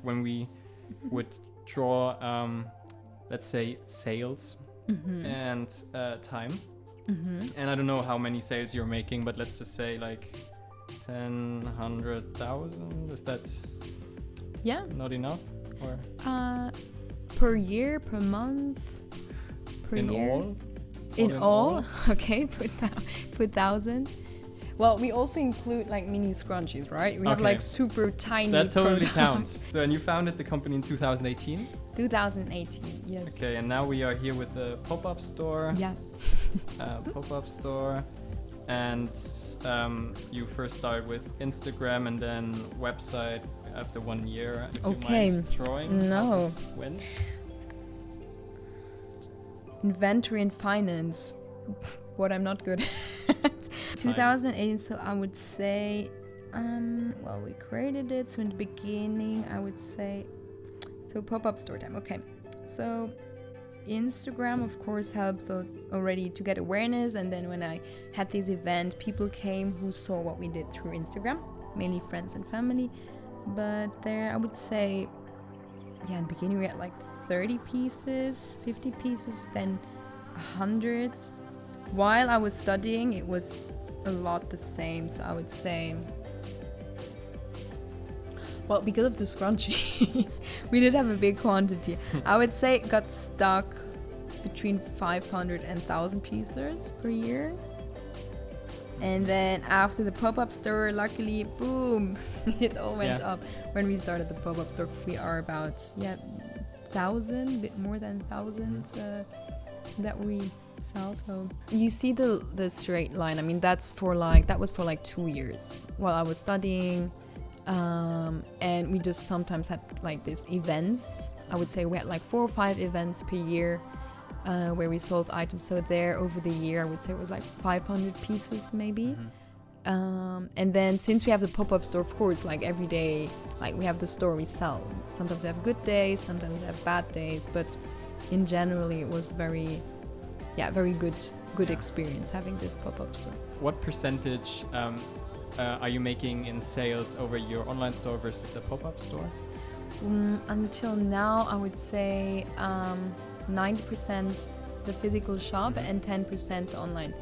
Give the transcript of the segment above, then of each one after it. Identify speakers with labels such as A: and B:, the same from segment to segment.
A: when we would draw, let's say, sales and time. And I don't know how many sales you're making, but let's just say like 10, 100,000. Is that not enough? Or
B: per year, per month, per
A: in
B: year?
A: all?
B: In all? Okay, per 1,000. Well, we also include like mini scrunchies, right? We have like super tiny
A: That totally
B: products.
A: counts. So, and you founded the company in 2018?
B: 2018, yes.
A: Okay, and now we are here with the pop-up store.
B: Yeah.
A: Pop-up store. And you first started with Instagram and then website after 1 year. If you mind drawing
B: No.
A: When?
B: Inventory and finance. What I'm not good at. 2018, so I would say, well, we created it. So in the beginning, I would say, so pop-up store time. Okay. So Instagram, of course, helped already to get awareness. And then when I had this event, people came who saw what we did through Instagram, mainly friends and family. But there, I would say, in the beginning we had like 30 pieces, 50 pieces, then hundreds. While I was studying, it was a lot the same. So I would say, well, because of the scrunchies, we did have a big quantity. I would say it got stuck between 500 and 1,000 pieces per year. And then after the pop-up store, luckily, boom, it all went up. When we started the pop-up store, we are about 1,000, a bit more than 1,000 that we sell. So you see the straight line. I mean, that was for like 2 years while I was studying. And we just sometimes had like these events. I would say we had like 4 or 5 events per year where we sold items. So there over the year, I would say it was like 500 pieces maybe. And then since we have the pop-up store, of course, like every day, like we have the store we sell. Sometimes we have good days, sometimes we have bad days, but in general it was very good experience having this pop-up store.
A: What percentage are you making in sales over your online store versus the pop-up store?
B: Until now, I would say 90% the physical shop and 10% the online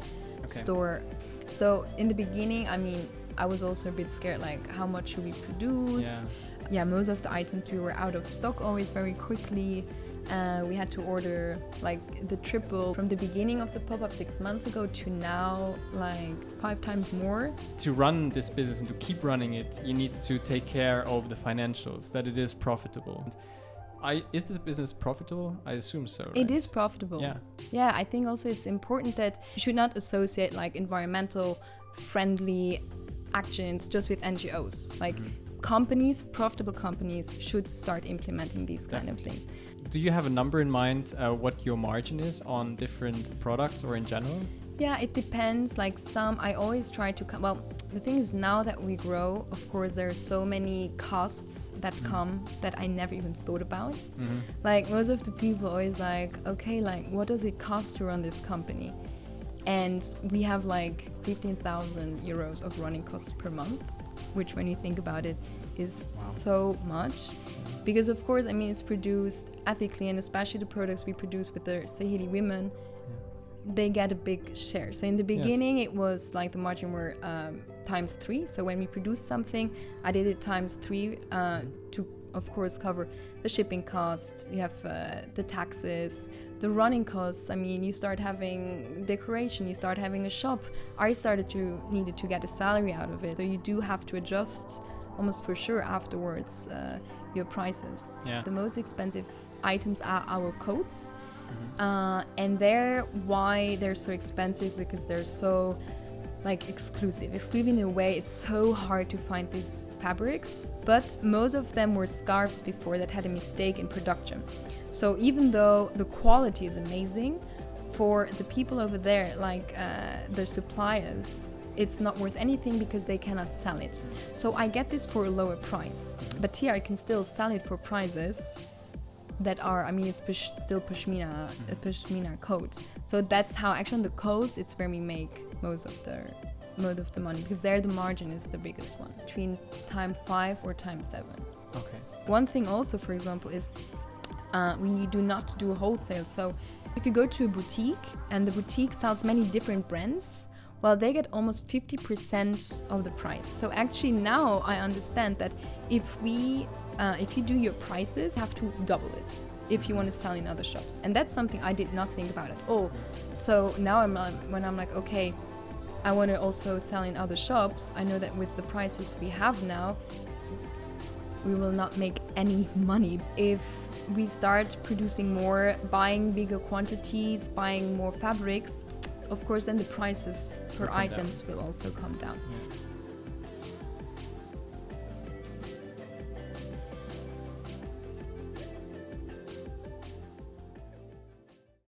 B: store. So in the beginning, I mean, I was also a bit scared, like how much should we produce? Yeah, most of the items we were out of stock always very quickly. We had to order like the triple from the beginning of the pop-up 6 months ago to now, like 5 times more. To
A: run this business and to keep running it, you need to take care of the financials, that it is profitable. Is this business profitable? I assume so, right? It is profitable. Yeah, I think also it's important that you should not associate like environmental friendly actions just with NGOs. Like companies, profitable companies should start implementing these kind of things. Do you have a number in mind what your margin is on different products or in general? Yeah, it depends. Like I always try to well, the thing is now that we grow, of course, there are so many costs that come that I never even thought about. Like most of the people always like, okay, like what does it cost to run this company? And we have like 15,000 euros of running costs per month, which when you think about it is so much. Because of course, I mean, it's produced ethically, and especially the products we produce with the Saheli women, they get a big share. So in the beginning, it was like the margin were times 3. So when we produced something, I did it times 3 to, of course, cover the shipping costs. You have the taxes, the running costs. I mean, you start having decoration, you start having a shop. I needed to get a salary out of it. So you do have to adjust almost for sure afterwards your prices. The most expensive items are our coats. And why they're so expensive, because they're so like exclusive in a way. It's so hard to find these fabrics, but most of them were scarves before that had a mistake in production. So even though the quality is amazing, for the people over there, like the suppliers, it's not worth anything because they cannot sell it. So I get this for a lower price, but here I can still sell it for prices that are, I mean, it's still pashmina, a pashmina coat. So that's how actually on the coats, it's where we make most of the money, because there the margin is the biggest one, between time 5 or time 7. Okay.
B: One thing also, for example, is we do not do wholesale. So if you go to a boutique and the boutique sells many different brands, well, they get almost 50% of the price. So actually now I understand that if you do your prices, you have to double it if you want to sell in other shops. And that's something I did not think about at all. So now when I'm like, okay, I want to also sell in other shops, I know that with the prices we have now, we will not make any money. If we start producing more, buying bigger quantities, buying more fabrics, of course then the prices per items will also come down.
A: Yeah.